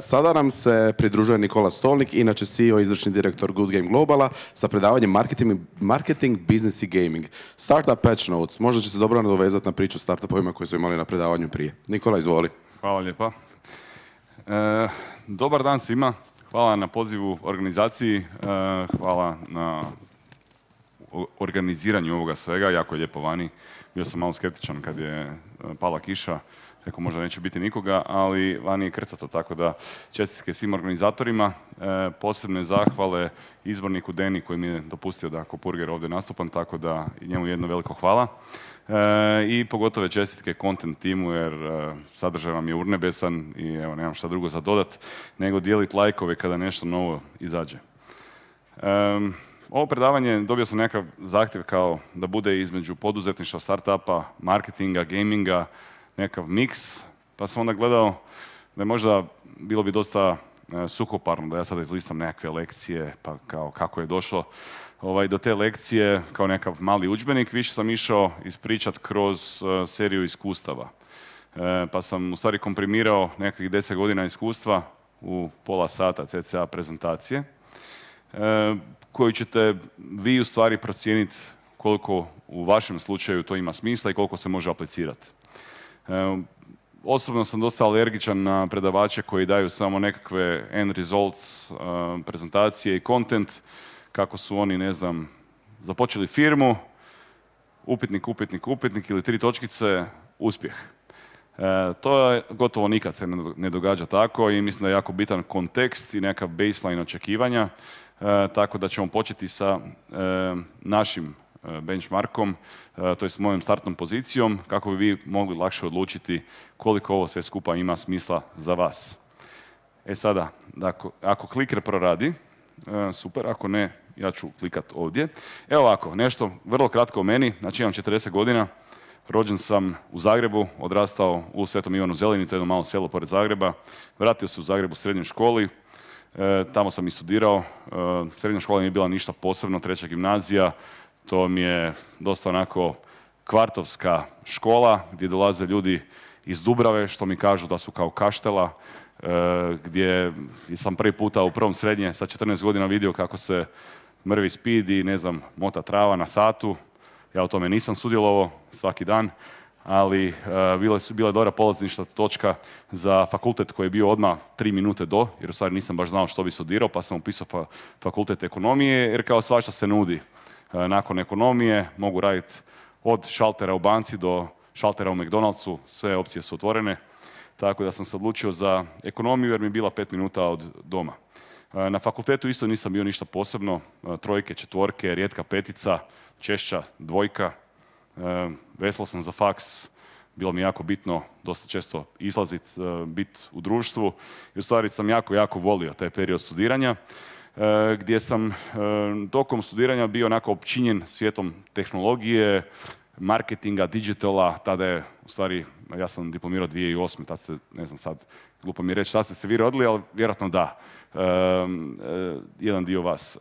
Sada nam se pridružuje Nikola Stolnik, inače CEO i izvršni direktor Good Game Globala, sa predavanjem Marketing, Business i Gaming. Startup Patch Notes. Možda će se dobro nadovezati na priču startupovima koji su imali na predavanju prije. Nikola, izvoli. Hvala lijepa. Dobar dan svima. Hvala na pozivu organizaciji. Hvala na organiziranju ovoga svega. Jako je lijepo vani. Bio sam malo skeptičan kad je pala kiša. Rekao, možda neće biti nikoga, ali vani je krcato, tako da čestitke svim organizatorima. Posebne zahvale izborniku Deni koji mi je dopustio da ko purger ovdje nastupam, tako da njemu jedno veliko hvala. I pogotovo čestitke content timu jer sadržaj vam je urnebesan i evo, nemam šta drugo za dodat nego dijeliti lajkove kada nešto novo izađe. Ovo predavanje dobio sam nekakav zahtjev kao da bude između poduzetništva, startupa, marketinga, gaminga, nekakav miks, pa sam onda gledao da je možda bilo bi dosta suhoparno da ja sada izlistam nekakve lekcije, pa kao kako je došlo do te lekcije kao nekakav mali udžbenik. Više sam išao ispričat kroz seriju iskustava. Pa sam u stvari komprimirao nekakvih 10 godina iskustva u pola sata cca prezentacije, koju ćete vi u stvari procijeniti koliko u vašem slučaju to ima smisla i koliko se može aplicirati. Osobno sam dosta alergičan na predavače koji daju samo nekakve end results, prezentacije i content, kako su oni, ne znam, započeli firmu, upitnik ili 3 točkice, uspjeh. To je gotovo nikad se ne događa tako i mislim da je jako bitan kontekst i nekav baseline očekivanja, tako da ćemo početi sa našim benchmarkom, to je s mojom startnom pozicijom, kako bi vi mogli lakše odlučiti koliko ovo sve skupa ima smisla za vas. Sada, ako kliker proradi, super, ako ne, ja ću klikat ovdje. Evo ovako, nešto vrlo kratko o meni, znači imam 40 godina, rođen sam u Zagrebu, odrastao u Svetom Ivanu Zelini, to je jedno malo selo pored Zagreba, vratio se u Zagrebu u srednjoj školi, tamo sam i studirao, srednja škola nije bila ništa posebno, 3. gimnazija, to mi je dosta onako kvartovska škola gdje dolaze ljudi iz Dubrave, što mi kažu da su kao Kaštela, gdje sam prvi puta u prvom srednje sa 14 godina vidio kako se mrvi speed i ne znam, mota trava na satu. Ja u tome nisam sudjelovao svaki dan, ali bila je dobra polaznična točka za fakultet koji je bio odmah 3 minute do, jer u stvari nisam baš znao što bi studirao, pa sam upisao fakultet ekonomije, jer kao svašta se nudi. Nakon ekonomije mogu raditi od šaltera u banci do šaltera u McDonald'su, sve opcije su otvorene, tako da sam se odlučio za ekonomiju jer mi je bila 5 minuta od doma. Na fakultetu isto nisam bio ništa posebno, 3, 4, rijetka 5, češća 2, veslo sam za faks, bilo mi jako bitno dosta često izlaziti, biti u društvu i u stvari sam jako volio taj period studiranja, gdje sam tokom studiranja bio onako općinjen svijetom tehnologije, marketinga, digitala, tada je, u stvari, ja sam diplomirao 2008. Tad ste, ne znam sad, glupo mi je reći šta ste se vi rodili, ali vjerojatno da, jedan dio vas.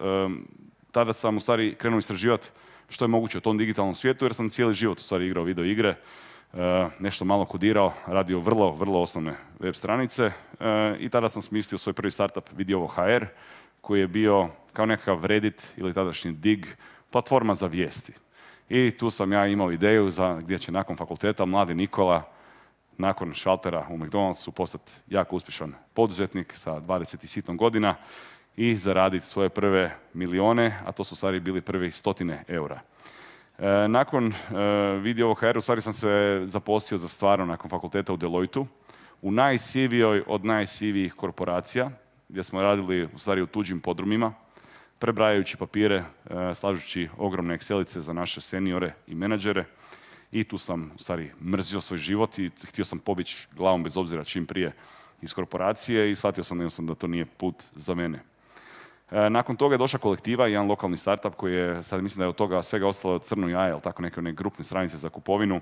Tada sam u stvari krenuo istraživati što je moguće u tom digitalnom svijetu, jer sam cijeli život u stvari igrao video igre, nešto malo kodirao, radio vrlo osnovne web stranice i tada sam smislio svoj prvi startup Vidiovo.hr, koji je bio kao nekakav Reddit ili tadašnji Dig, platforma za vijesti. I tu sam ja imao ideju gdje će nakon fakulteta mladi Nikola nakon šaltera u McDonald'su postati jako uspješan poduzetnik sa 20 i sitnom godina i zaraditi svoje prve milijone, a to su u stvari bili prvi 100 eura. Nakon Vidiovo.hr u stvari sam se zaposlio za stvarno nakon fakulteta u Deloitu, u najsivijoj od najsivijih korporacija, gdje smo radili u stvari u tuđim podrumima, prebrajajući papire, slažući ogromne Excelice za naše seniore i menadžere. I tu sam u stvari mrzio svoj život i htio sam pobjeći glavom bez obzira čim prije iz korporacije i shvatio sam jednostavno da to nije put za mene. Nakon toga je došla Kolektiva, jedan lokalni startup koji je, sad mislim da je od toga svega ostalo crno jaje, ali tako neke grupne stranice za kupovinu.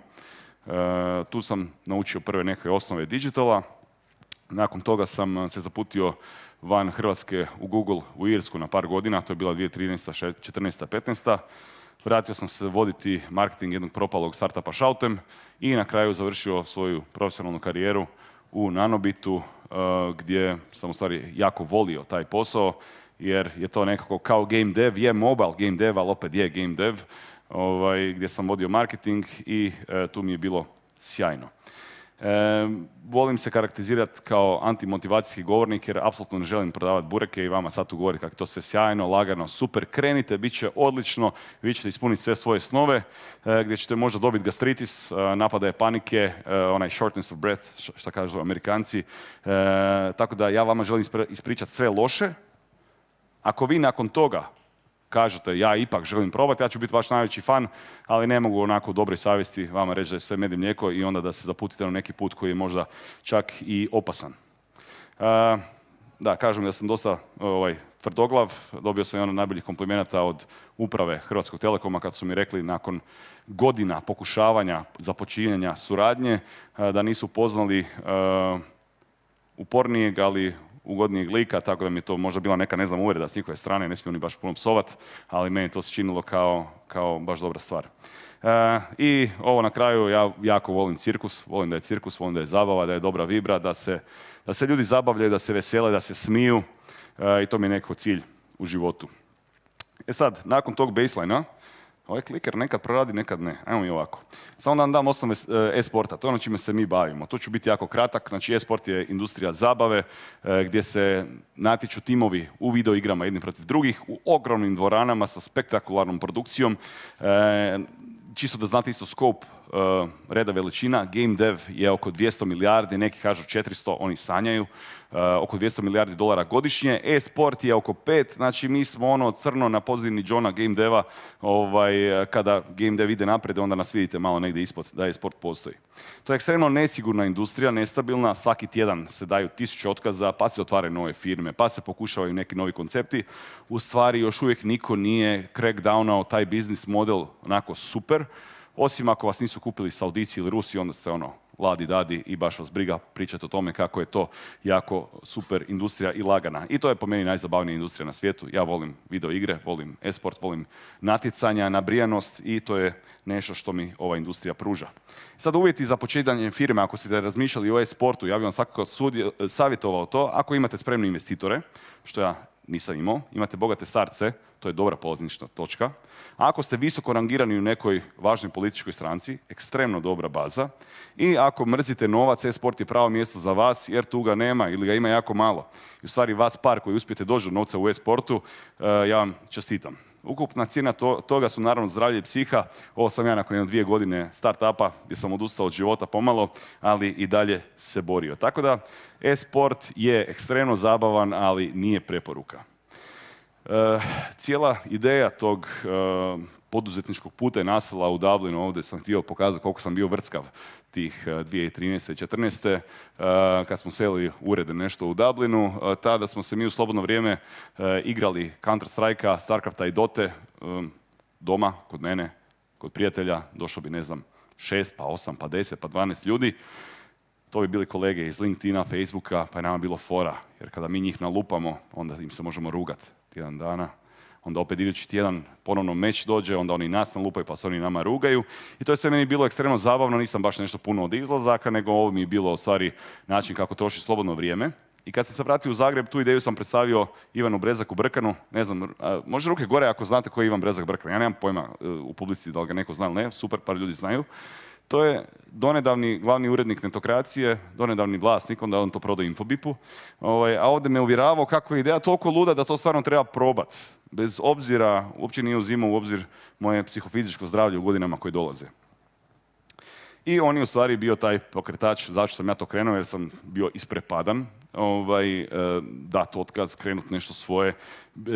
Tu sam naučio prve neke osnove digitala. Nakon toga sam se zaputio van Hrvatske u Google u Irsku na par godina, to je bila 2013, 14, 15. Vratio sam se voditi marketing jednog propalog startupa Shoutem i na kraju završio svoju profesionalnu karijeru u Nanobitu, gdje sam u stvari jako volio taj posao, jer je to nekako kao game dev, je mobile game dev, ali opet je game dev, gdje sam vodio marketing i tu mi je bilo sjajno. Volim se karakterizirati kao antimotivacijski govornik jer apsolutno ne želim prodavati bureke i vama sad tu govoriti kako je to sve sjajno, lagano, super, krenite, bit će odlično, vi ćete ispuniti sve svoje snove, gdje ćete možda dobiti gastritis, napadaje panike, onaj shortness of breath, što kažu Amerikanci. Tako da ja vama želim ispričati sve loše. Ako vi nakon toga kažete ja ipak želim probati, ja ću biti vaš najveći fan, ali ne mogu onako u dobroj savjesti vama reći da je sve med i mlijeko i onda da se zaputite na neki put koji je možda čak i opasan. Da, kažem da sam dosta tvrdoglav, dobio sam jedan od najboljih komplimenata od uprave Hrvatskog Telekoma kad su mi rekli nakon godina pokušavanja započinjanja suradnje da nisu poznali upornijeg, ali ugodnijeg lika, tako da mi je to možda bila neka, ne znam, uvreda s njihove strane, ne smiju oni baš puno psovat, ali meni to se činilo kao baš dobra stvar. I ovo na kraju, ja jako volim cirkus, volim da je cirkus, volim da je zabava, da je dobra vibra, da se ljudi zabavljaju, da se vesele, da se smiju i to mi je nekako cilj u životu. E sad, nakon tog baseline-a, ovaj kliker nekad proradi, nekad ne. Ajmo mi ovako. Samo da vam dam osnove e-sporta, to je ono čime se mi bavimo. To ću biti jako kratak, znači e-sport je industrija zabave gdje se natječu timovi u videoigrama jedni protiv drugih, u ogromnim dvoranama sa spektakularnom produkcijom. Čisto da znate isto scope reda veličina, game dev je oko 200 milijardi, neki kažu 400, oni sanjaju, oko 200 milijardi dolara godišnje. E-sport je oko 5, znači mi smo ono crno na pozivni Johna game deva, kada game dev ide naprijed, onda nas vidite malo negdje ispod da e-sport postoji. To je ekstremno nesigurna industrija, nestabilna, svaki tjedan se daju 1000 otkaza, pa se otvaraju nove firme, pa se pokušavaju neki novi koncepti. U stvari još uvijek niko nije crackdownao taj biznis model onako super, osim ako vas nisu kupili Saudici ili Rusi, onda ste ono ladi dadi i baš vas briga pričati o tome kako je to jako super industrija i lagana. I to je po meni najzabavnija industrija na svijetu. Ja volim video igre, volim e-sport, volim natjecanja, nabrijanost i to je nešto što mi ova industrija pruža. Sad uvjeti za početanje firme, ako ste razmišljali o e-sportu, ja bih vam svakako savjetovao to, ako imate spremne investitore, što ja nisam imao, imate bogate starce, to je dobra polaznična točka. A ako ste visoko rangirani u nekoj važnoj političkoj stranci, ekstremno dobra baza. I ako mrzite novac, e-sport je pravo mjesto za vas jer tu ga nema ili ga ima jako malo. I u stvari vas par koji uspijete doći do novca u e-sportu, ja vam čestitam. Ukupna cijena toga su naravno zdravlje i psiha. Ovo sam ja nakon 2 godine start-upa gdje sam odustao od života pomalo, ali i dalje se borio. Tako da e-sport je ekstremno zabavan, ali nije preporuka. Cijela ideja tog poduzetničkog puta je nastala u Dublinu. Ovdje sam htio pokazati koliko sam bio vrckav tih 2013. i 2014. Kad smo selili urede nešto u Dublinu. Tada smo se mi u slobodno vrijeme igrali Counter-Strike-a, Starcrafta i Dote doma, kod mene, kod prijatelja. Došlo bi, ne znam, 6, pa 8, pa 10, pa 12 ljudi. To bi bili kolege iz LinkedIna, Facebooka, pa je nama bilo fora. Jer kada mi njih nalupamo, onda im se možemo rugati tjedan dana. Onda opet idući tjedan ponovno meč dođe, onda oni nas nalupaju pa se oni nama rugaju. I to je sve meni bilo ekstremno zabavno, nisam baš nešto puno od izlazaka, nego ovo mi je bilo u stvari način kako troši slobodno vrijeme. I kad sam se vratio u Zagreb, tu ideju sam predstavio Ivanu Brezaku Brkanu. Ne znam, može ruke gore ako znate ko je Ivan Brezak Brkan. Ja nemam pojma u publici da li ga neko zna ili ne, super, par ljudi znaju. To je donedavni glavni urednik Netokracije, donedavni vlasnik, onda on to prodao Infobipu. A ovdje me uvjeravao kako je ideja toliko luda da to stvarno treba probati. Bez obzira, uopće nije uzimao u obzir moje psihofizičko zdravlje u godinama koje dolaze. I on je u stvari bio taj pokretač, zašto sam ja to krenuo, jer sam bio isprepadan. Dati otkaz, krenuti nešto svoje,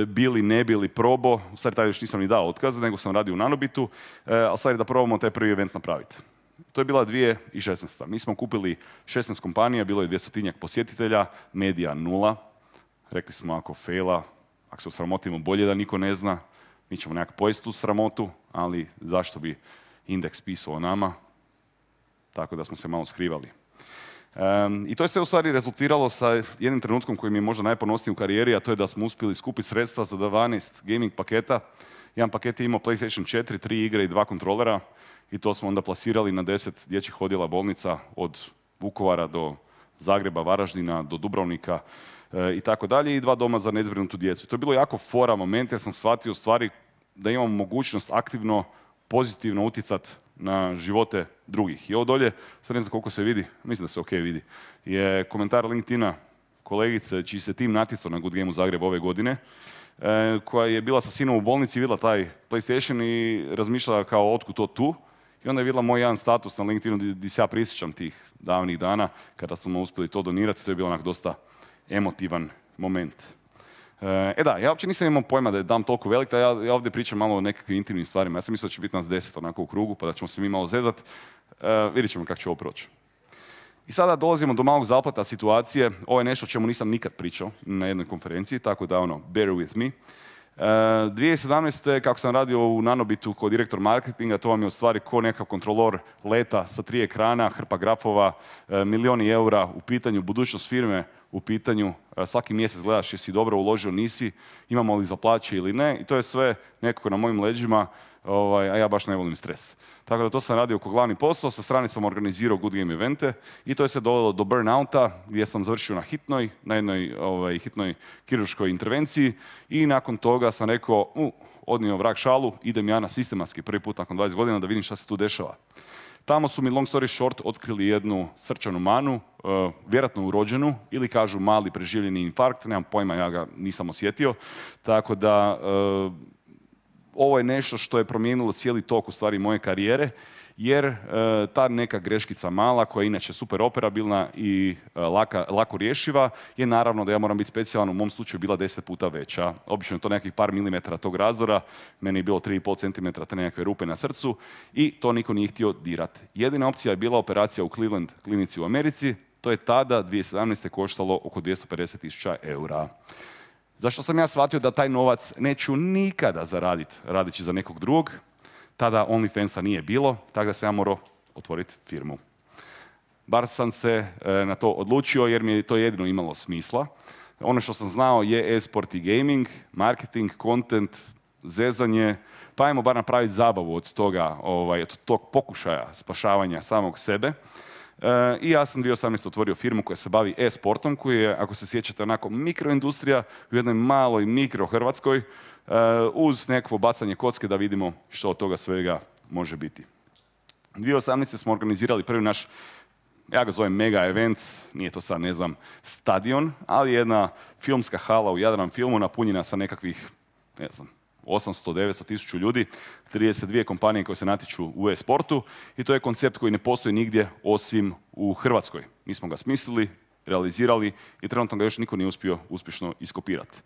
bili, ne bili, probao. U stvari taj još nisam ni dao otkaz, nego sam radio u Nanobitu, a u stvari da probamo taj prvi event napraviti. To je bila 2016. Mi smo kupili 16 kompanija, bilo je 200-tinjak posjetitelja, medija 0. Rekli smo ako faila, ako se osramotimo bolje da niko ne zna, mi ćemo nekako pojesti tu sramotu, ali zašto bi indeks pisao o nama, tako da smo se malo skrivali. I to je sve u stvari rezultiralo sa jednim trenutkom koji mi je možda najponosniji u karijeri, a to je da smo uspjeli skupiti sredstva za 12 gaming paketa. Jedan paket je imao PlayStation 4, 3 igre i 2 kontrolera i to smo onda plasirali na 10 dječjih odjela bolnica od Vukovara do Zagreba, Varaždina do Dubrovnika i tako dalje, i 2 doma za nezbrinutu djecu. To je bilo jako fora moment jer sam shvatio u stvari da imamo mogućnost aktivno, pozitivno utjecati na živote drugih. I ovo dolje, sad ne znam koliko se vidi, mislim da se ok vidi, je komentar LinkedIna kolegice čiji se tim natjecao na Good Game u Zagrebu ove godine, koja je bila sa sinom u bolnici, vidjela taj PlayStation i razmišljala kao otkud to tu. I onda je vidjela moj jedan status na LinkedInu gdje se ja prisjećam tih davnih dana kada smo uspjeli to donirati. To je bilo onak dosta emotivan moment. Da, ja uopće nisam imao pojma da je dam toliko velik, da ja ovdje pričam malo o nekakvim intimnim stvarima. Ja sam mislio da će biti nas 10 onako u krugu, pa da ćemo se mi malo zezat. Vidjet ćemo kako će ovo proći. I sada dolazimo do malog zapleta situacije. Ovo je nešto o čemu nisam nikad pričao na jednoj konferenciji, tako da bear with me. 2017. kako sam radio u Nanobitu kao direktor marketinga, to vam je u stvari ko nekakav kontrolor leta sa 3 ekrana, hrpa grafova, milijuni eura u pitanju, budućnost firme u pitanju, svaki mjesec gledaš jesi dobro uložio, nisi, imamo li za plaće ili ne, i to je sve nekako na mojim leđima, a ja baš ne volim stres. Tako da to sam radio kao glavni posao, sa strane sam organizirao Good Game evente i to je sve dovelo do burnouta gdje sam završio na jednoj hitnoj kirurškoj intervenciji i nakon toga sam rekao, odnio vrag šalu, idem ja na sistematski prvi put nakon 20 godina da vidim šta se tu dešava. Tamo su mi, long story short, otkrili jednu srčanu manu, vjerojatno urođenu, ili kažu mali preživljeni infarkt, nemam pojma, ja ga nisam osjetio. Tako da, ovo je nešto što je promijenilo cijeli tok u stvari moje karijere, jer ta neka greškica mala, koja je inače super operabilna i lako rješiva, je naravno da ja moram biti specijalan, u mom slučaju bila 10 puta veća. Obično je to nekih par milimetara tog razdora, meni je bilo 3,5 cm te nekakve rupe na srcu i to niko nije htio dirati. Jedina opcija je bila operacija u Cleveland klinici u Americi, to je tada 2017. koštalo oko 250.000 eura. Zašto sam ja shvatio da taj novac neću nikada zaraditi radeći za nekog drugog? Tada OnlyFansa nije bilo, tako da sam ja morao otvoriti firmu. Bar sam se na to odlučio jer mi je to jedino imalo smisla. Ono što sam znao je e-sport i gaming, marketing, content, zezanje, pa ajmo bar napraviti zabavu od toga, od tog pokušaja spašavanja samog sebe. I ja sam 2018. otvorio firmu koja se bavi e-sportom, koji je, ako se sjećate, onako mikroindustrija u jednoj maloj mikro Hrvatskoj, uz nekakvo bacanje kocke da vidimo što od toga svega može biti. 2018. smo organizirali prvi naš, ja ga zovem mega event, nije to sad, ne znam, stadion, ali jedna filmska hala u Jadran filmu napunjena sa nekakvih, ne znam, 800, 900 tisuća ljudi, 32 kompanije koje se natječu u e-sportu i to je koncept koji ne postoji nigdje osim u Hrvatskoj. Mi smo ga smislili, realizirali i trenutno ga još niko nije uspio uspješno iskopirati.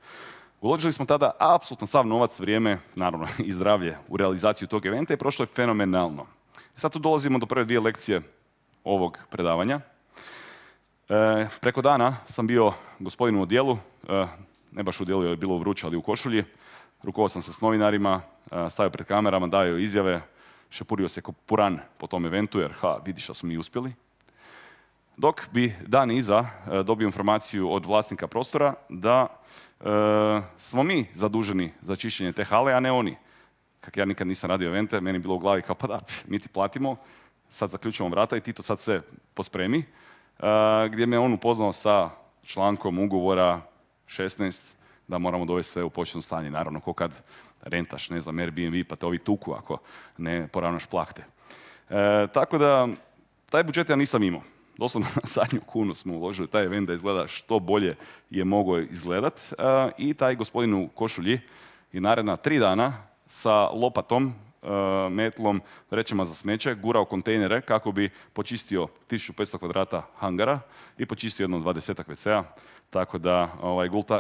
Uložili smo tada apsolutno sav novac, vrijeme, naravno i zdravlje u realizaciju tog eventa i prošlo je fenomenalno. Sad tu dolazimo do prve 2 lekcije ovog predavanja. Preko dana sam bio gospodin u odjelu, ne baš u odjelu jer je bilo vruće, ali u košulji. Rukovao sam se s novinarima, stavio pred kamerama, dao izjave, šepurio se ko puran po tom eventu jer vidi što smo mi uspjeli. Dok bi dan iza dobio informaciju od vlasnika prostora da smo mi zaduženi za čišćenje te hale, a ne oni. Kak ja nikad nisam radio evente, meni je bilo u glavi kao pa da, mi ti platimo, sad zaključujemo vrata i ti to sad sve pospremi. Gdje me on upoznao sa člankom ugovora 16 da moramo dovesti sve u početno stanje. Naravno, ko kad rentaš, ne znam, Airbnb pa te ovi tuku ako ne poravnaš plahte. Tako da, taj budžet ja nisam imao. Doslovno na zadnju kunu smo uložili taj event da izgleda što bolje je mogao izgledat. I taj gospodin u košulji je naredna 3 dana sa lopatom, metlom, vrećama za smeće, gurao kontejnere kako bi počistio 1500 kvadrata hangara i počistio jedno 20 WC-a. Tako da,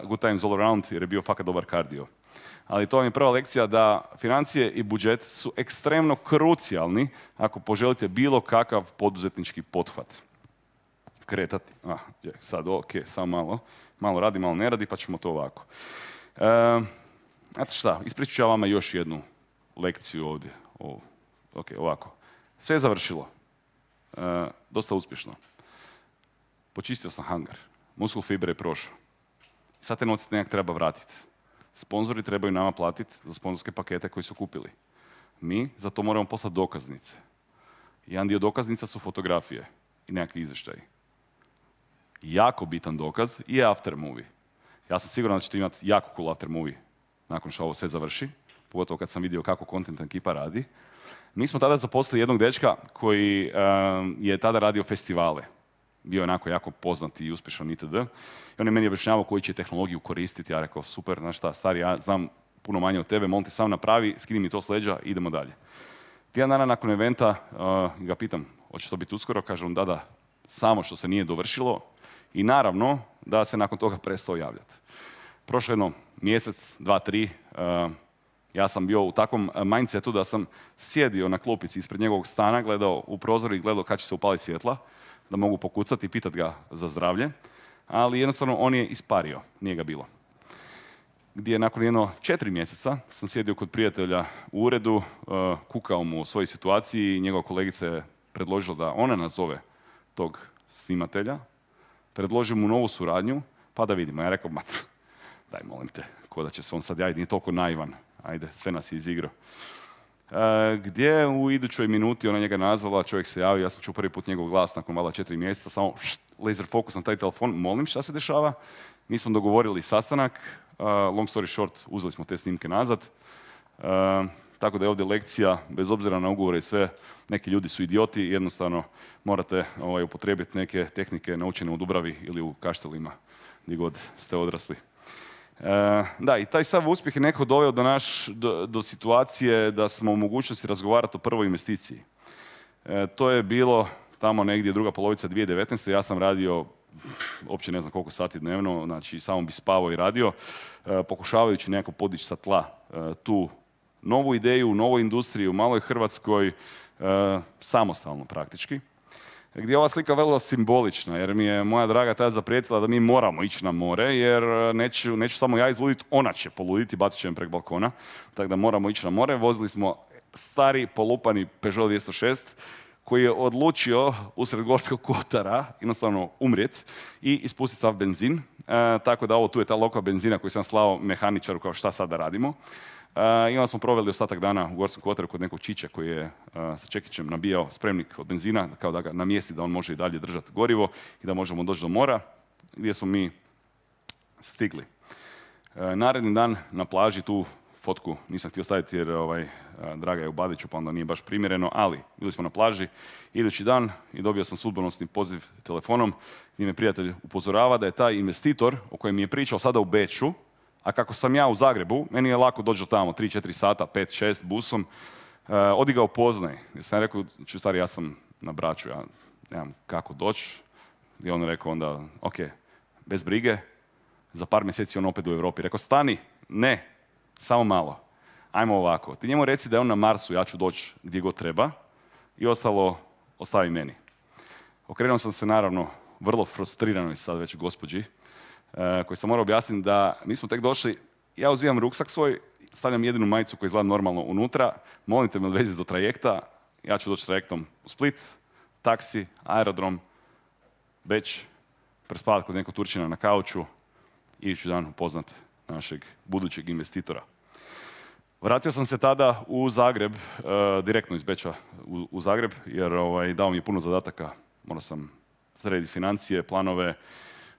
good times all around jer je bio fakat dobar kardio. Ali to vam je prva lekcija da financije i budžet su ekstremno krucijalni ako poželite bilo kakav poduzetnički pothvat. Kretati. Sad ok, samo malo radi, malo ne radi, pa ćemo to ovako. Znate šta, ispričat ću ja vama još jednu lekciju ovdje. Ok, ovako. Sve je završilo. Dosta uspješno. Počistio sam hangar. Muscle fiber je prošao. Sad te novce nekak treba vratiti. Sponzori trebaju nama platiti za sponzorske pakete koji su kupili. Mi za to moramo poslati dokaznice. Jedan dio dokaznica su fotografije i nekakvi izvještaji. jako bitan dokaz je after movie. Ja sam siguran da ćete imati jako cool after movie nakon što ovo sve završi, pogotovo kad sam vidio kako content ekipa radi. Mi smo tada zaposlili jednog dečka koji je tada radio festivale. Bio je onako jako poznat i uspješan itd. I on je meni objašnjavao koji će tehnologiju koristiti. Ja rekao, super, znaš šta, stari, ja znam puno manje od tebe, molim te sam napravi, skini mi to s leđa, idemo dalje. Tjedan dana nakon eventa ga pitam, hoće to biti uskoro? Kaže on, da, samo što se nije dovršilo i naravno da se nakon toga prestao javljati. Prošlo jedno mjesec, 2, 3, ja sam bio u takvom mindsetu da sam sjedio na klupici ispred njegovog stana, gledao u prozor i gledao kad će se upaliti svjetla, da mogu pokucati i pitati ga za zdravlje, ali jednostavno on je ispario, nije ga bilo. Gdje nakon jedno 4 mjeseca sam sjedio kod prijatelja u uredu, kukao mu o svojoj situaciji i njegova kolegica je predložila da ona nazove tog snimatelja, predloži mu novu suradnju, pa da vidimo. Ja rekao, daj molim te, ko da će se on sad javiti, nije toliko naivan, ajde, sve nas je izigrao. Gdje u idućoj minuti ona njega nazvala, čovjek se javio, ja sam čuo prvi put njegov glas nakon valjda 4 mjeseca, samo laser fokus na taj telefon, molim šta se dešava. Mi smo dogovorili sastanak, long story short, uzeli smo te snimke nazad. Tako da je ovdje lekcija, bez obzira na ugovore i sve, neki ljudi su idioti, jednostavno morate upotrijebiti neke tehnike naučene u Dubravi ili u Kaštelima, gdje god ste odrasli. Da, i taj sav uspjeh je neko doveo do situacije da smo u mogućnosti razgovarati o prvoj investiciji. To je bilo tamo negdje druga polovica 2019. Ja sam radio, uopće ne znam koliko sati dnevno, znači samo bi spavao i radio, pokušavajući nekako podići sa tla tu novu ideju, novu industriju, maloj Hrvatskoj, samostalno praktički. Gdje je ova slika vrlo simbolična, jer mi je moja draga tada zaprijetila da mi moramo ići na more, jer neću samo ja izluditi, ona će poluditi, bacit će me prek balkona, tako da moramo ići na more. Vozili smo stari, polupani Peugeot 206, koji je odlučio usred Gorskog kotara jednostavno umrijeti i ispustiti sav benzin. Tako da ovo tu je ta loka benzina koju sam slao mehaničaru kao šta sad da radimo. I onda smo proveli ostatak dana u Gorskom kotaru kod nekog čića koji je sa čekićem nabijao spremnik od benzina, kao da ga namjesti da on može i dalje držati gorivo i da možemo doći do mora, gdje smo mi stigli. Naredni dan na plaži, tu fotku nisam htio staviti jer Draga je u Badiću pa onda nije baš primjereno, ali bili smo na plaži idući dan i dobio sam sudbonosni poziv telefonom gdje me prijatelj upozorava da je taj investitor o kojem mi je pričao sada u Beču, a kako sam ja u Zagrebu, meni je lako doći do tamo, 3-4 sata, 5-6 busom, odi ga upoznaj. Jer sam rekao, stari, ja sam na Braču, ja nemam kako doći. I on je rekao onda, ok, bez brige, za par mjeseci on opet u Europi. Rekao, stani, ne, samo malo, ajmo ovako. Ti njemu reci da je on na Marsu, ja ću doći gdje god treba i ostalo ostavi meni. Okrenuo sam se naravno vrlo frustriranoj sad već gospođi, koji sam morao objasniti da mi smo tek došli, ja uzimam ruksak svoj, stavljam jedinu majicu koja izgleda normalno unutra, molim te me odveziti do trajekta, ja ću doći trajektom u Split, taksi, aerodrom, Beč, prespavati kod nekog Turčina na kauču, idući dan upoznat našeg budućeg investitora. Vratio sam se tada u Zagreb, direktno iz Beča u Zagreb, jer dao mi je puno zadataka, morao sam srediti financije, planove,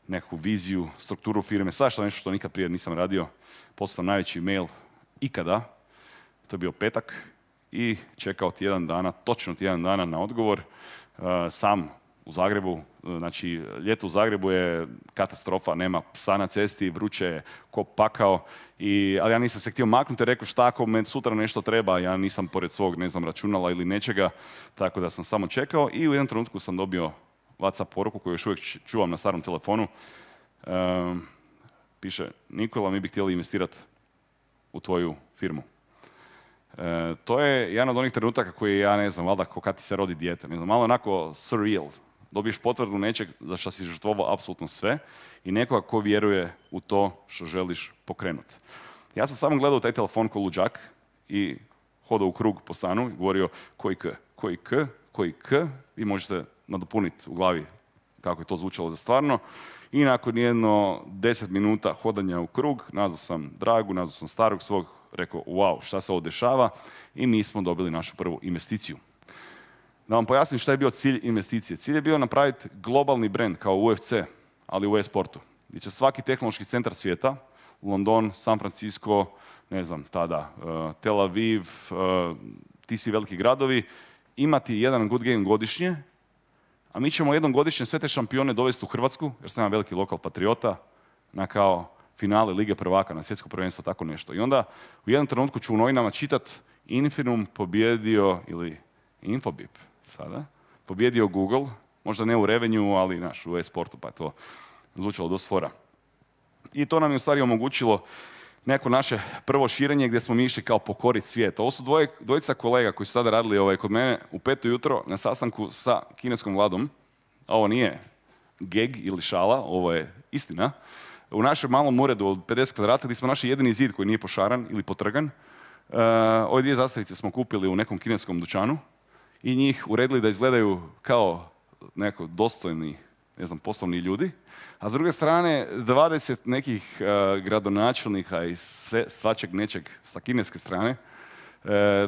nekakvu viziju, strukturu firme, svašta nešto što nikad prije nisam radio. Poslao sam najveći mail ikada, to je bio petak, i čekao točno tjedan dana na odgovor, sam u Zagrebu. Znači, ljeto u Zagrebu je katastrofa, nema psa na cesti, vruće je ko pakao, ali ja nisam se htio maknuti, rekao šta ako me sutra nešto treba, ja nisam pored svog, računala ili nečega, tako da sam samo čekao i u jednom trenutku sam dobio WhatsApp poruku koju još uvijek čuvam na starom telefonu. Piše, Nikola, mi bi htjeli investirati u tvoju firmu. To je jedan od onih trenutaka koji, ja ne znam, valjda kao kad ti se rodi dijete. Malo onako surreal. Dobiješ potvrdu nečeg za što si žrtvovao apsolutno sve i nekoga ko vjeruje u to što želiš pokrenuti. Ja sam samo gledao taj telefon ko luđak i hodao u krug po stanu i govorio koji k, vi možete nadopuniti u glavi kako je to zvučalo za stvarno. I nakon jedno 10 minuta hodanja u krug, nazvao sam Dragu, nazvao sam starog svog, rekao wow, šta se ovo dešava, i mi smo dobili našu prvu investiciju. Da vam pojasnim šta je bio cilj investicije. Cilj je bio napraviti globalni brand kao UFC. ali u e-sportu. Gdje će svaki tehnološki centar svijeta, London, San Francisco, ne znam, tada Tel Aviv, ti svi veliki gradovi, imati jedan good game godišnje, a mi ćemo jednom godišnje sve te šampione dovesti u Hrvatsku, jer sam ja veliki lokal patriota, na kao finale Lige prvaka, na svjetsko prvenstvo, tako nešto. I onda u jednom trenutku ću u novinama čitat Infinum pobjedio, ili Infobip sada, pobjedio Google, možda ne u revenue, ali u e-sportu, pa je to zvučalo dosta fora. I to nam je u stvari omogućilo neko naše prvo širenje gdje smo mi išli kao pokoriti svijet. Ovo su dvojica kolega koji su tada radili kod mene u 5 ujutro na sastanku sa kineskom vladom. Ovo nije geg ili šala, ovo je istina. U našem malom uredu od 50 kvadrata gdje smo našli jedini zid koji nije pošaran ili potrgan. Ove 2 zastavice smo kupili u nekom kineskom dućanu i njih uredili da izgledaju kao neko dostojni, ne znam, poslovni ljudi. A s druge strane, 20 nekih gradonačelnika i svačeg nečeg sa kineske strane.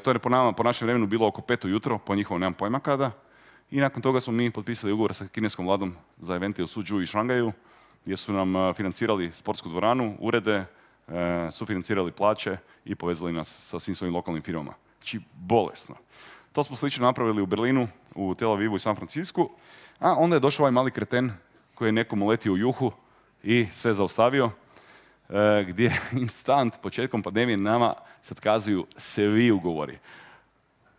To je po našem vremenu bilo oko 5 ujutro, po njihovom nemam pojma kada. I nakon toga smo mi potpisali ugovor sa kineskom vladom za evente u Suzhou i Šangaju, gdje su nam financirali sportsku dvoranu, urede, sufinancirali plaće i povezali nas sa svim svojim lokalnim firmama. Znači, bolesno. To smo slično napravili u Berlinu, u Tel Avivu i San Francisku, a onda je došao ovaj mali kreten koji je nekom uletio u juhu i sve zaustavio, gdje instant, početkom pandemije, nama se otkazuju svi ugovori.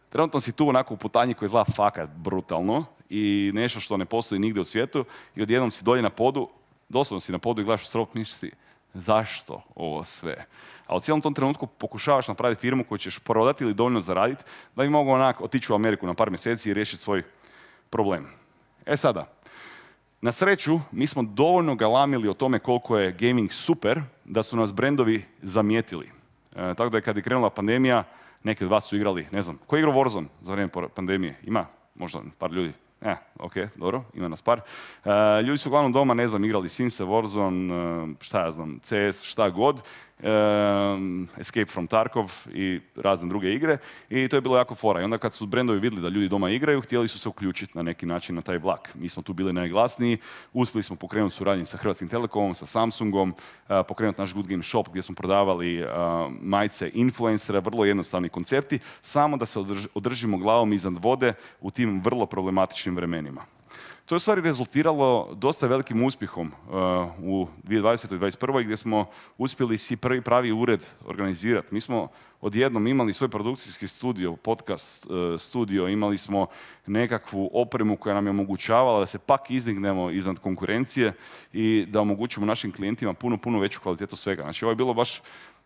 Trenutno si tu onako u putanji koji izgleda fakat brutalno i nešto što ne postoji nigdje u svijetu i odjednom si dolje na podu, doslovno si na podu i gledaš u strop, misliš si zašto ovo sve? A u cijelom tom trenutku pokušavaš napraviti firmu koju ćeš prodati ili dovoljno zaraditi da bi mogao onako otići u Ameriku na par mjeseci i riješiti svoj problem. E sada, na sreću, mi smo dovoljno galamili o tome koliko je gaming super da su nas brendovi zamijetili. Tako da je kad je krenula pandemija, neki od vas su igrali, ne znam, ko je igrao Warzone za vrijeme pandemije? Ima možda par ljudi. Ok, dobro, ima nas par. Ljudi su uglavnom doma, ne znam, igrali Simse, Warzone, šta ja znam, CS, šta god. Escape from Tarkov i razne druge igre i to je bilo jako fora. I onda kad su brendovi vidjeli da ljudi doma igraju, htjeli su se uključiti na neki način na taj vlak. Mi smo tu bili najglasniji, uspjeli smo pokrenuti suradnju sa Hrvatskim Telekomom, sa Samsungom, pokrenuti naš Good Game Shop gdje smo prodavali majice influencera, vrlo jednostavni koncepti, samo da se održimo glavom iznad vode u tim vrlo problematičnim vremenima. To je u stvari rezultiralo dosta velikim uspjehom u 2020. i 2021. gdje smo uspjeli si prvi pravi ured organizirati. Mi smo odjednom imali svoj produkcijski studio, podcast studio, imali smo nekakvu opremu koja nam je omogućavala da se pak izdignemo iznad konkurencije i da omogućimo našim klijentima puno veću kvalitetu svega. Znači, ovo je bilo baš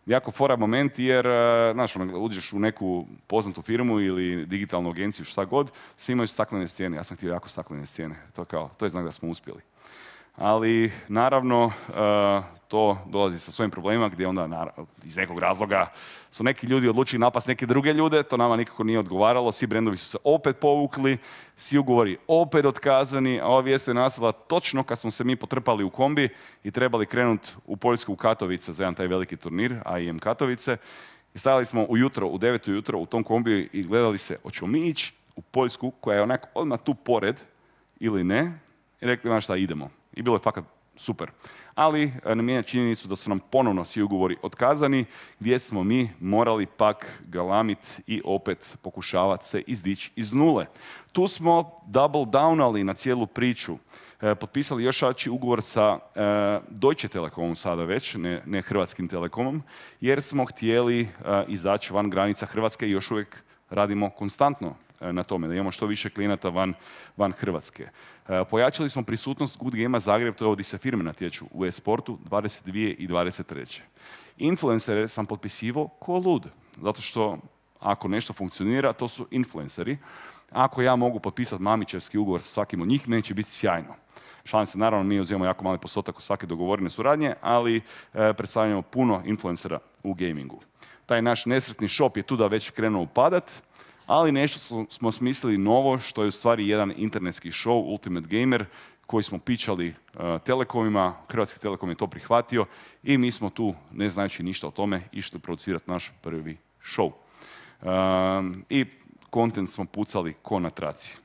jako fora moment jer, znaš, uđeš u neku poznatu firmu ili digitalnu agenciju, šta god, svi imaju staklene stijene. Ja sam htio jako staklene stijene. To je znak da smo uspjeli. Ali, naravno, to dolazi sa svojim problemima gdje onda, iz nekog razloga, su neki ljudi odlučili napast neke druge ljude, to nama nikako nije odgovaralo, svi brendovi su se opet povukli, svi ugovori opet otkazani, a ova vijest je nastala točno kad smo se mi potrpali u kombi i trebali krenuti u Poljsku u Katovice za jedan taj veliki turnir, AIM Katovice, i stajali smo u 9 ujutro u tom kombiju i gledali se, hoćemo mi ići u Poljsku, koja je onako odmah tu pored, ili ne, i rekli, znaš šta, idemo. I bilo je fakat super. Ali ne mijenja činjenicu da su nam ponovno svi ugovori otkazani, gdje smo mi morali pak galamiti i opet pokušavati se izdići iz nule. Tu smo double downali na cijelu priču. Potpisali još jači ugovor sa Deutsche Telekomom sada već, ne Hrvatskim Telekomom, jer smo htjeli izaći van granica Hrvatske i još uvijek radimo konstantno na tome, da imamo što više klijenata van Hrvatske. Pojačali smo prisutnost Good Game-a Zagreb, to je ovdje se firme natječu u e-sportu, 22. i 23. Influencere sam potpisivao ko lud, zato što ako nešto funkcionira, to su influenceri. Ako ja mogu potpisati mamičevski ugovor sa svakim od njih, meni će biti sjajno. Šalim se, naravno, mi uzimamo jako mali postotak od svake dogovorene suradnje, ali predstavljamo puno influencera u gamingu. Taj naš nesretni shop je tu da već krenuo upadat, ali nešto smo smislili novo, što je u stvari jedan internetski show, Ultimate Gamer, koji smo pičali telekomima, Hrvatski Telekom je to prihvatio i mi smo tu, ne znajući ništa o tome, išli producirati naš prvi show. I kontent smo pucali ko na traci.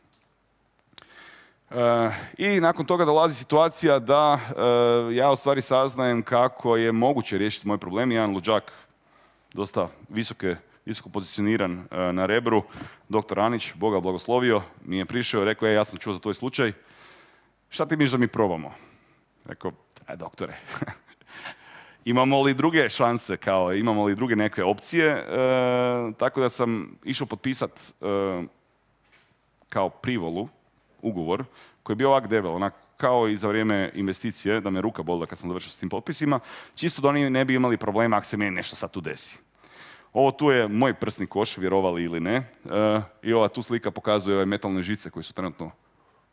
I nakon toga dolazi situacija da ja u stvari saznajem kako je moguće riješiti moj problem. Jedan luđak, dosta visoko pozicioniran na Rebru, doktor Anić, Boga blagoslovio, mi je prišao i rekao, ja sam čuo za tvoj slučaj, šta ti misliš da mi probamo? Rekao, doktore, imamo li druge šanse, imamo li druge neke opcije, tako da sam išao potpisat kao privolu, ugovor, koji je bio ovak debel, onak kao i za vrijeme investicije, da me ruka bolila kad sam dovršio s tim potpisima, čisto da oni ne bi imali problema ako se meni nešto sad tu desi. Ovo tu je moj prsni koš, vjerovali ili ne, i ova tu slika pokazuje ove metalne žice koje su trenutno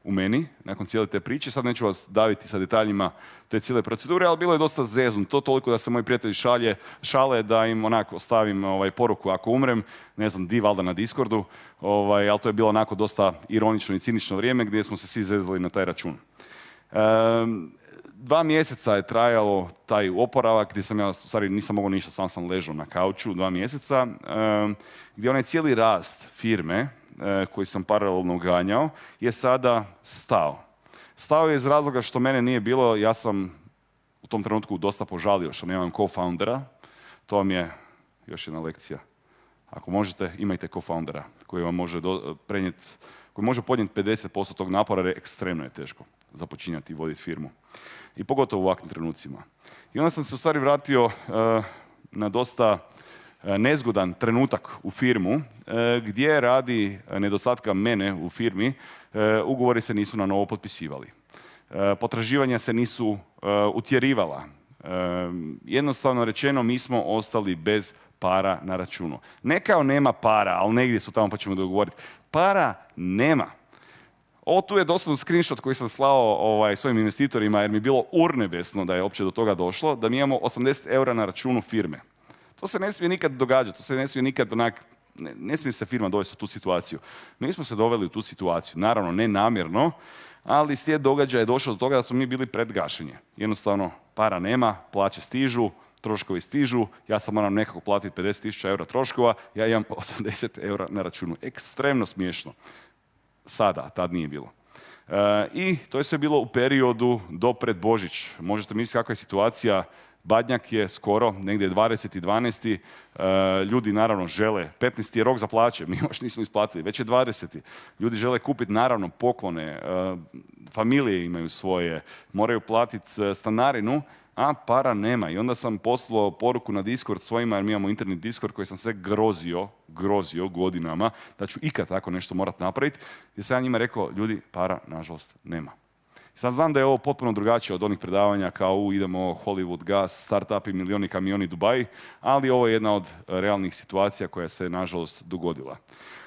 u meni, nakon cijele te priče. Sad neću vas daviti sa detaljima te cijele procedure, ali bilo je dosta zeznuto, toliko da se moji prijatelji šale da im onako ostavim poruku ako umrem, ne znam di, valjda na Discordu, ali to je bilo onako dosta ironično i cinično vrijeme gdje smo se svi zezali na taj račun. 2 mjeseca je trajalo taj oporavak gdje sam ja, u stvari nisam mogao ništa, sam ležao na kauču 2 mjeseca, gdje onaj cijeli rast firme koji sam paralelno ganjao je sada stao. Stao je iz razloga što mene nije bilo, ja sam u tom trenutku dosta požalio što nemam co-foundera. To vam je još jedna lekcija. Ako možete, imajte co-foundera koji vam može koji može podnijeti 50% tog napora, jer ekstremno je teško započinjati i voditi firmu. I pogotovo u ovakvim trenucima. I onda sam se u stvari vratio na dosta nezgodan trenutak u firmu, gdje radi nedostatka mene u firmi, ugovori se nisu na novo potpisivali. Potraživanja se nisu utjerivala. Jednostavno rečeno, mi smo ostali bez para na računu. Ne kao nema para, ali negdje su tamo pa ćemo dogovoriti. Para nema. Ovo tu je doslovno screenshot koji sam slao svojim investitorima jer mi je bilo urnebesno da je uopće do toga došlo, da mi imamo 80 eura na računu firme. To se ne smije nikad događati, to se ne smije nikad ne smije se firma dovesti u tu situaciju. Mi smo se doveli u tu situaciju, naravno ne namjerno, ali slijed događaja je došao do toga da smo mi bili pred gašenje. Jednostavno, para nema, plaće stižu, troškovi stižu, ja sam moram nekako platiti 50.000 eura troškova, ja imam 80 eura na računu. Ekstremno smiješno. Sada, tad nije bilo. I to je sve bilo u periodu do pred Božić. Možete misliti kakva je situacija. Badnjak je skoro, negdje 20.12. Ljudi naravno žele, 15. je rok za plaće, mi još nismo isplatili, već je 20. Ljudi žele kupiti naravno poklone, familije imaju svoje, moraju platiti stanarinu, a para nema. I onda sam poslao poruku na Discord svojima, jer mi imamo internet Discord koji sam se grozio godinama, da ću ikad tako nešto morat napraviti, jer sam ja njima rekao, ljudi, para nažalost nema. Sad znam da je ovo potpuno drugačije od onih predavanja kao idemo Hollywood, gas, startupi, milioni kamioni, Dubai, ali ovo je jedna od realnih situacija koja se nažalost dogodila.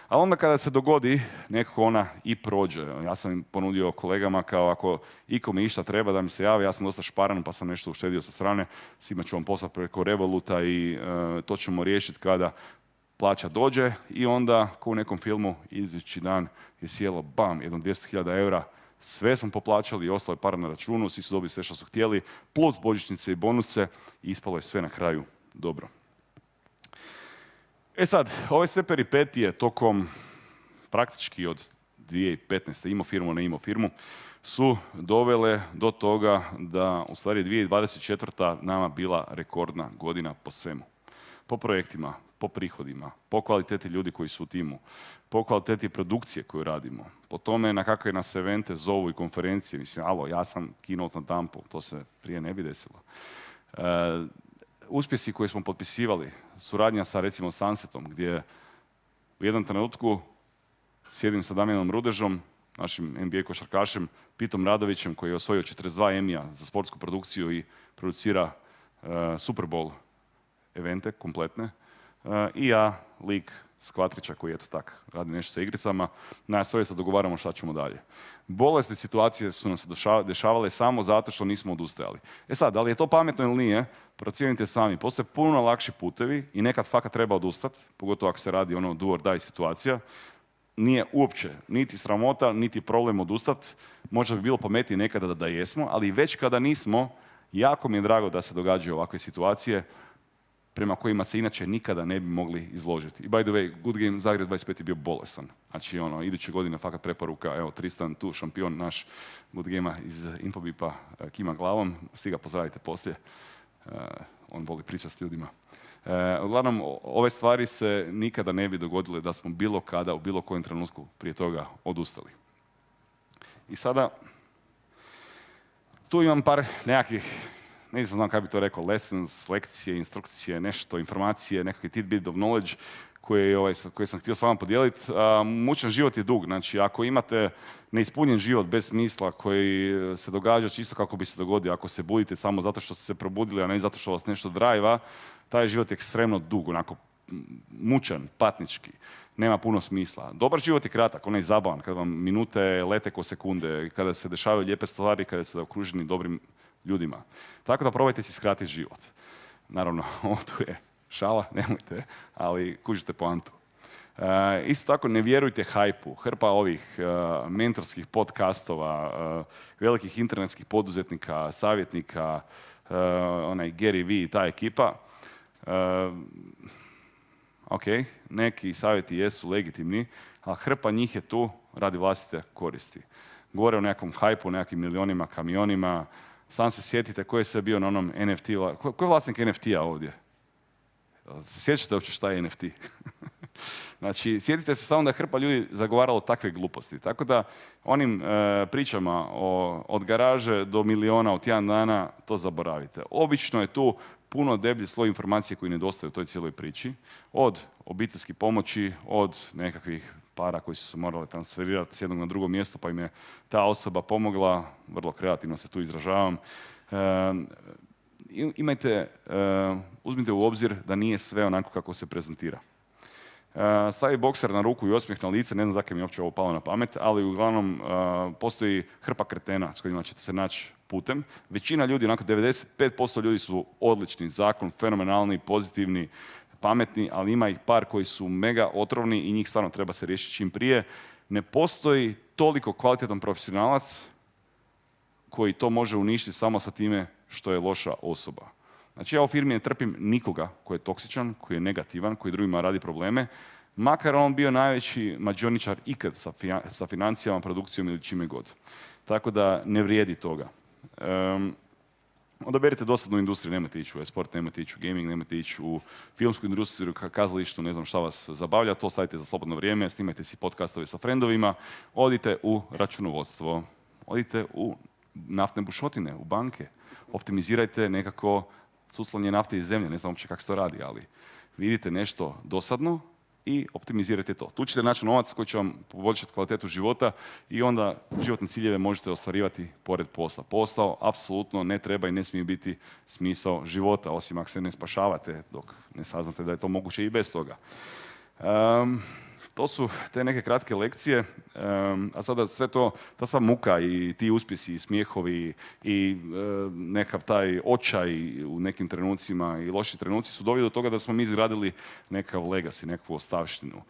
A onda kada se dogodi, nekako ona i prođe. Ja sam im ponudio kolegama kao ako ikome išta treba da mi se javi, ja sam dosta šparan pa sam nešto uštedio sa strane, svima ću vam poslati preko Revoluta i to ćemo riješiti kada plaća dođe i onda, kao u nekom filmu, idući dan je sjelo, bam, jedno 200.000 eura, sve smo poplaćali i ostalo je para na računu, svi su dobili sve što su htjeli, plus božićnice i bonuse i ispalo je sve na kraju dobro. E sad, ove sve peripetije tokom praktički od 2015. imao firmu, ne imao firmu, su dovele do toga da u stvari 2024. nama bila rekordna godina po svemu. Po projektima, po prihodima, po kvaliteti ljudi koji su u timu, po kvaliteti produkcije koju radimo, po tome na kakve nas evente zovu i konferencije. Mislim, ja sam keynote na Dumpu, to se prije ne bi desilo. Uspjesi koje smo potpisivali, suradnja sa recimo Sunsetom, gdje u jednom trenutku sjedim sa Damjanom Rudežom, našim NBA košarkašem, Pitom Radovićem koji je osvojio 42 Emija za sportsku produkciju i producira Super Bowl evente kompletne. I ja, lik s Kvatrića koji eto tak radi nešto sa igricama, nastoji se dogovaramo šta ćemo dalje. Bolesne situacije su nam se dešavale samo zato što nismo odustajali. E sad, da li je to pametno ili nije, procijenite sami. Postoje puno lakši putevi i nekad fakat treba odustati, pogotovo ako se radi ono do or die situacija. Nije uopće niti sramota, niti problem odustati. Možda bi bilo pametnije nekada da jesmo, ali već kada nismo, jako mi je drago da se događaju ovakve situacije. prema kojima se inače nikada ne bi mogli izložiti. I by the way, Good Game Zagreb 25 je bio bolestan. Znači, iduće godine fakat preporuka, evo, Tristan tu, šampion naš Good Game-a iz Infobipa, kima glavom, svi ga pozdravite poslije, on voli pričati s ljudima. Uglavnom, ove stvari se nikada ne bi dogodile da smo bilo kada, u bilo kojem trenutku prije toga odustali. I sada, tu imam par nekakvih, ne znam kako bi to rekao, lessons, lekcije, instrukcije, nešto, informacije, nekakvi tidbit of knowledge koje sam htio s vama podijeliti. Mučan život je dug, znači ako imate neispunjen život bez smisla koji se događa čisto kako bi se dogodio, ako se budite samo zato što ste se probudili, a ne zato što vas nešto drajva, taj život je ekstremno dug, onako mučan, patnički, nema puno smisla. Dobar život je kratak, onaj zabavan, kada vam minute lete ko sekunde, kada se dešavaju lijepe stvari, kada ste okruženi dobrim ljudima. Tako da probajte si skratiti život. Naravno, ovo tu je šala, nemojte, ali kužite poantu. Isto tako, ne vjerujte hajpu. Hrpa ovih mentorskih podcastova, velikih internetskih poduzetnika, savjetnika, onaj Gary Vee i ta ekipa. Ok, neki savjeti jesu legitimni, ali hrpa njih je tu radi vlastite koristi. Govore o nekom hajpu, nekim milionima, kamionima. Sam se sjetite ko je sve bio na onom NFT-u. Ko je vlasnik NFT-a ovdje? Se sjećate uopće šta je NFT? Znači, sjetite se samo da je hrpa ljudi zagovaralo takve gluposti. Tako da onim pričama od garaže do miliona u tjedan dana, to zaboravite. Obično je tu puno deblji sloj informacije koji nedostaju u toj cijeloj priči. Od obiteljskih pomoći, od nekakvih para koji su se morali transferirati s jednog na drugo mjesto, pa im je ta osoba pomogla, vrlo kreativno se tu izražavam. Uzmite u obzir da nije sve onako kako se prezentira. Stavi bokser na ruku i osmijeh na lice, ne znam zakaj mi je uopće ovo palo na pamet, ali uglavnom postoji hrpa kretena s kojima ćete se naći putem. Većina ljudi, onako 95% ljudi su odlični, zakon, fenomenalni, pozitivni, pametni, ali ima ih par koji su mega otrovni i njih stvarno treba se riješiti čim prije. Ne postoji toliko kvalitetan profesionalac koji to može uništiti samo sa time što je loša osoba. Znači ja u firmi ne trpim nikoga koji je toksičan, koji je negativan, koji drugima radi probleme, makar on bio najveći mađioničar ikad sa financijama, produkcijom ili čime god. Tako da ne vrijedi toga. Odaberite dosadnu industriju, nemojte ići u e-sport, nemojte ići u gaming, nemojte ići u filmsku industriju, kazalištu, ne znam šta vas zabavlja, to stavite za slobodno vrijeme, snimajte si podcastove sa frendovima, odite u računovodstvo, odite u naftne bušotine, u banke, optimizirajte nekako cuclanje nafte iz zemlje, ne znam uopće kako se to radi, ali vidite nešto dosadno i optimizirajte to. Tu ćete naći novac koji će vam poboljšati kvalitetu života i onda životne ciljeve možete ostvarivati pored posla. Posao apsolutno ne treba i ne smije biti smisao života, osim ako se ne spašavate dok ne saznate da je to moguće i bez toga. To su te neke kratke lekcije, a sada sve to, ta sva muka i ti uspjesi i smijehovi i nekav taj očaj u nekim trenucima i loši trenuci su doveli do toga da smo mi izgradili nekakav legacy, nekakvu ostavštinu.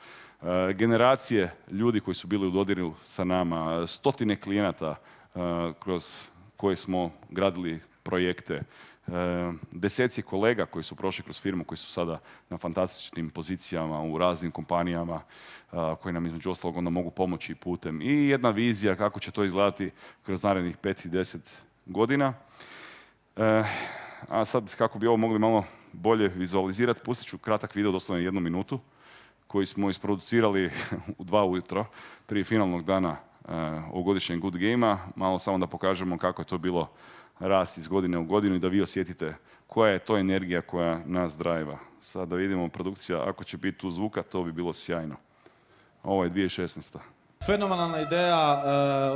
Generacije ljudi koji su bili u dodiru sa nama, stotine klijenata kroz koje smo gradili projekte, deseci kolega koji su prošli kroz firmu, koji su sada na fantastičnim pozicijama u raznim kompanijama, koji nam između ostalog onda mogu pomoći putem. I jedna vizija kako će to izgledati kroz narednih 5 i 10 godina. A sad kako bi ovo mogli malo bolje vizualizirati, pustit ću kratak video, doslovno 1 minutu, koji smo isproducirali u 2 ujutro prije finalnog dana ovogodišnjeg Good Game-a. Malo samo da pokažemo kako je to bilo rast iz godine u godinu i da vi osjetite koja je to energija koja nas drajva. Sad da vidimo produkcija, ako će biti tu zvuka, to bi bilo sjajno. Ovo je 2016. Fenomenalna ideja,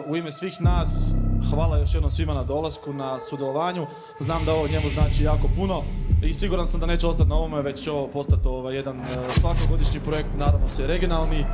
u ime svih nas, hvala još jednom svima na dolasku, na sudjelovanju. Znam da ovo njemu znači jako puno i siguran sam da neće ostati na ovome, već će ovo postati jedan svakogodišnji projekt, naravno se regionalni.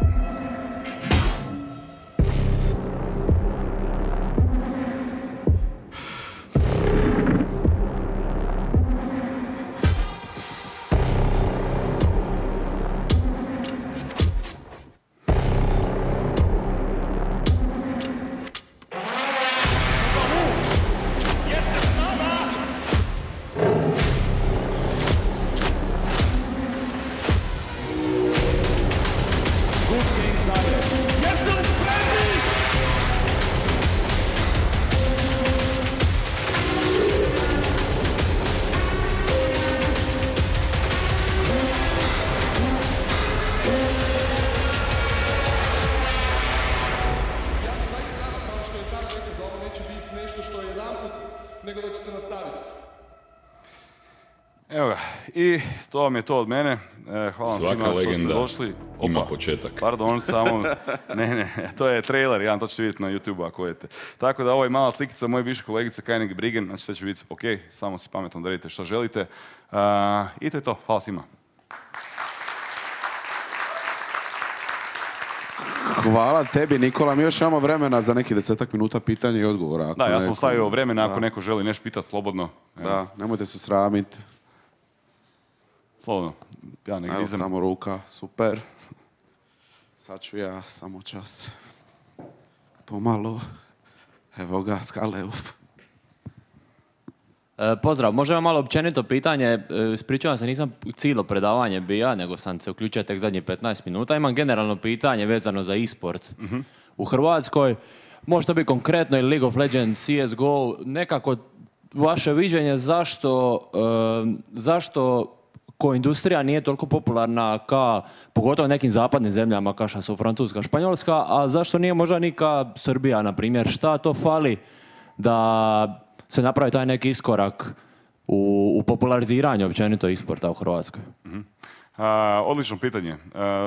Evo ga, i to vam je to od mene. Hvala vam svima što ste došli. Ima početak. Pardon, samo... Ne, to je trailer, to ćete vidjeti na YouTube ako idete. Tako da ovo je mala slikica moje bivše kolegice Kajnik Brigen, znači sve će biti ok, samo si pametno da radite što želite. I to je to, hvala svima. Hvala tebi, Nikola. Mi još imamo vremena za neki 10 minuta pitanja i odgovora. Da, ja sam stavio vremena ako neko želi nešto pitati slobodno. Da, nemojte se sramiti. Slobodno, ja ne grizem. Evo tamo ruka, super. Sad ću ja, samo čas. Pomalo. Evo ga, Skaleuf. Pozdrav, možemo malo općenito pitanje, ispričavam se, nisam cijelo predavanje bija, nego sam se uključio tek zadnjih 15 minuta. Imam generalno pitanje vezano za e-sport u Hrvatskoj. Može to biti konkretno ili League of Legends, CSGO, nekako vaše viđenje zašto ko industrija nije toliko popularna pogotovo nekim zapadnim zemljama kao što su Francuska, Španjolska, a zašto nije možda ni ka Srbija, na primjer, šta to fali da se napravi taj neki iskorak u populariziranju općenito e-sporta u Hrvatskoj? Odlično pitanje.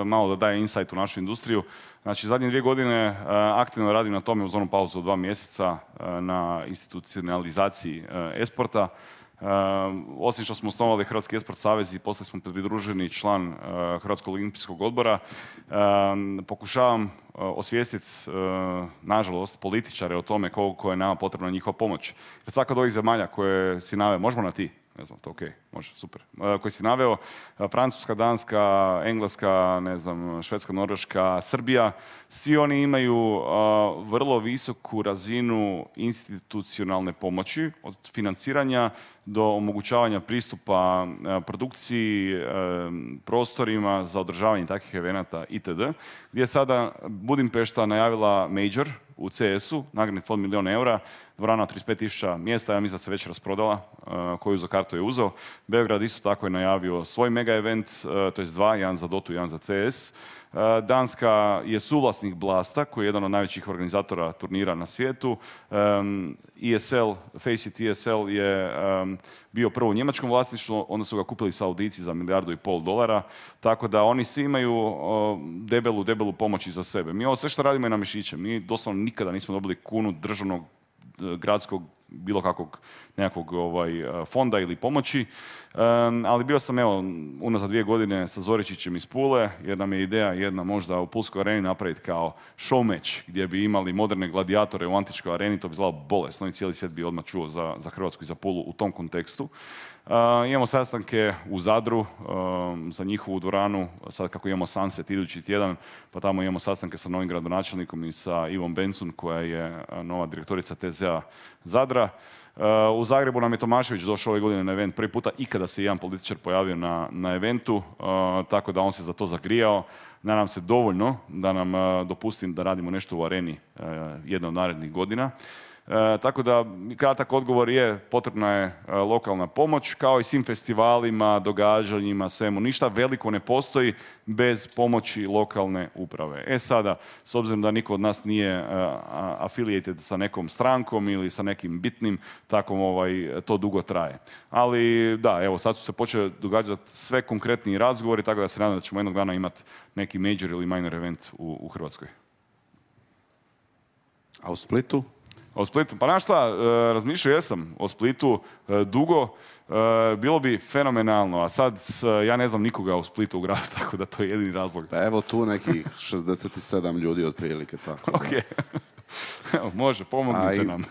Malo da daje insight u našu industriju. Znači, zadnje 2 godine aktivno radim na tome uz onu pauzu od 2 mjeseca na institucionalizaciji e-sporta. Osim što smo osnovali Hrvatski e-sport savez i poslije smo pridruženi član Hrvatskog olimpijskog odbora, pokušavam osvijestiti, nažalost, političare o tome koliko je nama potrebna njihova pomoć. Jer svaka od ovih zemalja koje si naveo, možemo na ti? Ne znam, to ok, može, super. Koji si naveo, Francuska, Danska, Engleska, ne znam, Švedska, Norveška, Srbija, svi oni imaju vrlo visoku razinu institucionalne pomoći, od financiranja do omogućavanja pristupa produkciji, prostorima za održavanje takvih evenata itd. Gdje je sada Budimpešta najavila major u CS-u, nagradni fond €1 milijun, dvorana 35.000 mjesta, ja mislim da se već rasprodala, koju za kartu je uzeo. Beograd isto tako je najavio svoj mega event, to je 2, jedan za Dotu, jedan za CS. Danska je suvlasnik Blasta, koji je jedan od najvećih organizatora turnira na svijetu. ESL, Faceit ESL je bio prvo u njemačkom vlasništvu, onda su ga kupili Saudici za $1,5 milijardu, tako da oni svi imaju debelu pomoć za sebe. Mi ovo sve što radimo je na mišiće. Mi doslovno nikada nismo dobili kunu državnog, gradskog, bilo kakvog nekakvog fonda ili pomoći. Ali bio sam unazad 2 godine sa Zoričićem iz Pule, jer nam je ideja jedna možda u Pulskoj areni napraviti kao show match gdje bi imali moderne gladiatore u antičkoj areni, to bi zlao bolesno i cijeli svijet bi odmah čuo za Hrvatsku i za Pulu u tom kontekstu. Imamo sastanke u Zadru za njihovu dvoranu, sad kako imamo Sunset idući tjedan, pa tamo imamo sastanke sa novim gradonačelnikom i sa Ivom Bencun, koja je nova direktorica TZ-a Zadra. U Zagrebu nam je Tomašević došao ove godine na event. Prvi puta ikada se jedan političar pojavio na eventu, tako da on se za to zagrijao. Nadam se dovoljno da nam dopustim da radimo nešto u areni jedne od narednih godina. Tako da, kratak odgovor je, potrebna je lokalna pomoć, kao i svim festivalima, događanjima, svemu. Ništa veliko ne postoji bez pomoći lokalne uprave. Sada, s obzirom da niko od nas nije affiliated sa nekom strankom ili sa nekim bitnim, tako to dugo traje. Ali da, evo, sad su se počeli događati sve konkretniji razgovori, tako da se nadam da ćemo jednog dana imati neki major ili minor event u Hrvatskoj. A u Splitu? O Splitu, pa znaš šta, razmišljao jesam o Splitu dugo, bilo bi fenomenalno, a sad ja ne znam nikoga u Splitu u gradu, tako da to je jedini razlog. Pa evo tu nekih 67 ljudi otprilike, tako. Ok, evo, može, pomognite nam.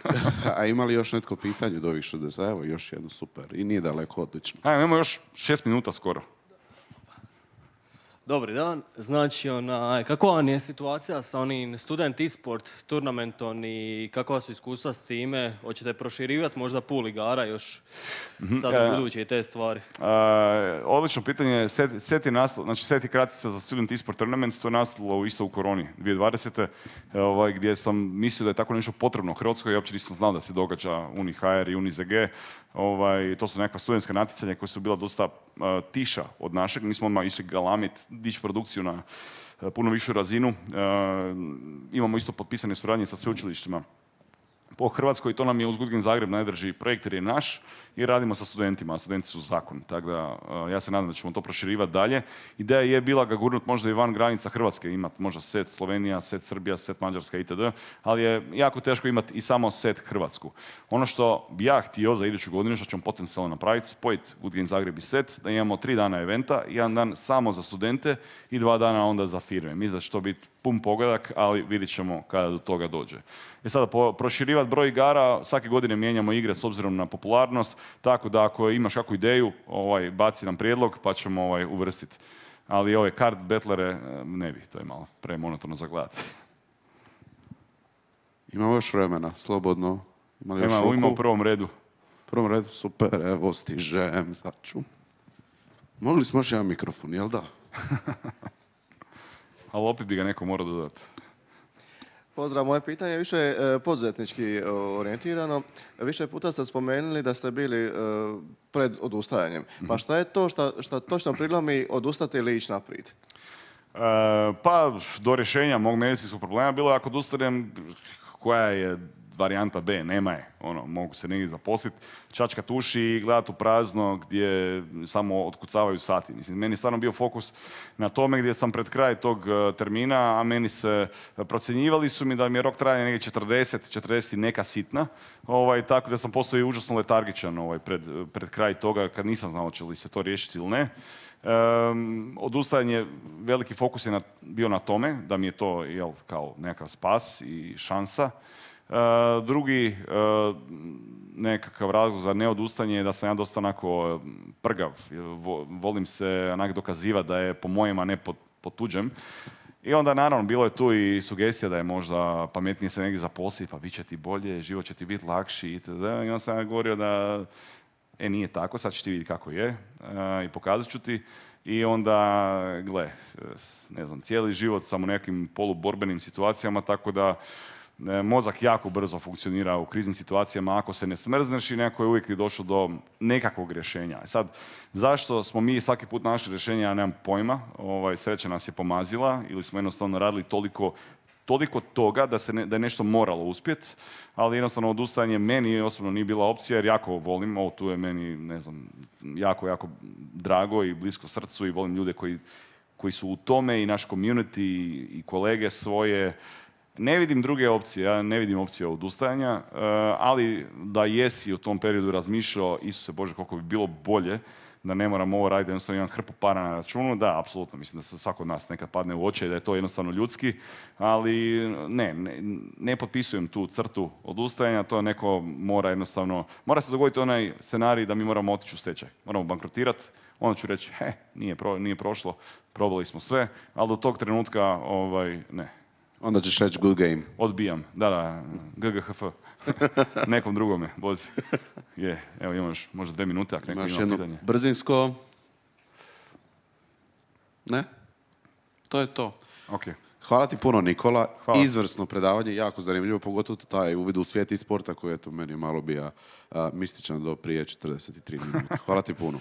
A ima li još netko pitanje od ovih 60? Evo, još jedno, super. I nije daleko, odlično. Ajmo, imamo još 6 minuta skoro. Dobri dan, znači kakva vam je situacija sa onim student e-sport turnamentom i kakva su iskustva s time? Hoćete proširivati možda pool igara još sad u buduće i te stvari? Odlično pitanje. Set je nastalo, znači set je kratica za student e-sport tournament, to je nastalo isto u koroni 2020. Gdje sam mislio da je tako nešto potrebno u Hrvatskoj, ja uopće nisam znao da se događa UniHR i UniZG. To su nekakva studentska natjecanja koja su bila dosta tiša od našeg. Mi smo odmah išli galamit, dići produkciju na puno višu razinu. Imamo isto potpisane suradnje sa sveučilištima po Hrvatskoj. To nam je uz Good Game Zagreb najdrži projekt jer je naš i radimo sa studentima, a studenti su zakon. Tako da ja se nadam da ćemo to proširivati dalje. Ideja je bila ga gurnut možda i van granica Hrvatske, imati možda set Slovenija, set Srbija, set Mađarska itd. Ali je jako teško imati i samo set Hrvatsku. Ono što bi ja htio za iduću godinu, što ćemo potencijalno napraviti, spojiti Good Game Zagreb i set, da imamo 3 dana eventa, 1 dan samo za studente i 2 dana onda za firme. Mislim da će to biti pun pogodak, ali vidit ćemo kada do toga dođe. I sada proširivati broj igara, svake godine mijenjamo igre s obzirom na popularnost, tako da ako imaš kakvu ideju, baci nam prijedlog pa ćemo uvrstiti. Ali ove card battlere ne bi, to je malo premonotorno za gledati. Imamo još vremena, slobodno. Ima u prvom redu. Prvom redu, super, evo stižem, sad ću. Mogli smo još jedan mikrofon, jel da? Ali opet bi ga neko morao dodati. Pozdrav, moje pitanje je više poduzetnički orijentirano. Više puta ste spomenuli da ste bili pred odustajanjem. Pa šta je to što točno prilomi odustati ili ići naprijed? Pa do rješenja mog medicinskog problema bilo je ako odustanem, koja je varijanta B, nema je. Mogu se negdje zaposliti, čačkat uši i gledati u prazno gdje samo otkucavaju sati. Mislim, meni je stvarno bio fokus na tome gdje sam pred kraj tog termina, a meni se procjenjivali su mi da mi je rok trajanja negdje 40 i neka sitna. Tako da sam postao i užasno letargičan pred kraj toga kad nisam znao će li se to riješiti ili ne. Odustajanje, veliki fokus je bio na tome da mi je to kao nekakav spas i šansa. Drugi nekakav razlog za neodustanje je da sam ja dosta onako prgav. Volim se onak dokazivati da je po mojem, a ne po tuđem. I onda naravno bilo je tu i sugestija da je možda pametnije se negdje zaposliti, pa bit će ti bolje, život će ti biti lakši itd. I onda sam ja govorio da nije tako, sad ćeš ti vidjeti kako je i pokazat ću ti. I onda, ne znam, cijeli život sam u nekim poluborbenim situacijama, tako da mozak jako brzo funkcionira u kriznim situacijama ako se ne smrzneš i neko je uvijek ti došao do nekakvog rješenja. Sad, zašto smo mi svaki put našli rješenje, ja nemam pojma, sreća nas je pomazila ili smo jednostavno radili toliko toga da je nešto moralo uspjeti, ali jednostavno odustajanje meni osobno nije bila opcija jer jako volim, ovo tu je meni, ne znam, jako, jako drago i blisko srcu i volim ljude koji su u tome i naš community i kolege svoje. Ne vidim druge opcije, ja ne vidim opcije odustajanja, ali da jesi u tom periodu razmišljao, Isuse Bože, koliko bi bilo bolje da ne moram ovo raditi, jednostavno imam hrpu para na računu, da, apsolutno, mislim da se svako od nas nekad padne u oči i da je to jednostavno ljudski, ali ne potpisujem tu crtu odustajanja, to neko mora se dogoditi onaj scenarij da mi moramo otići u stečaj, moramo bankrotirati, onda ću reći, nije prošlo, probali smo sve, ali do tog trenutka, ne. Onda ćeš reći good game. Odbijam, da, GGHF. Nekom drugome, bozi. Evo imamo još možda 2 minute, ako neko ima pitanje. Brzinsko. Ne? To je to. Okay. Hvala ti puno, Nikola. Hvala. Izvrsno predavanje, jako zanimljivo, pogotovo taj uvid u svijet i sporta koji je tu meni malo bio mističan do prije 43 minuta. Hvala ti puno.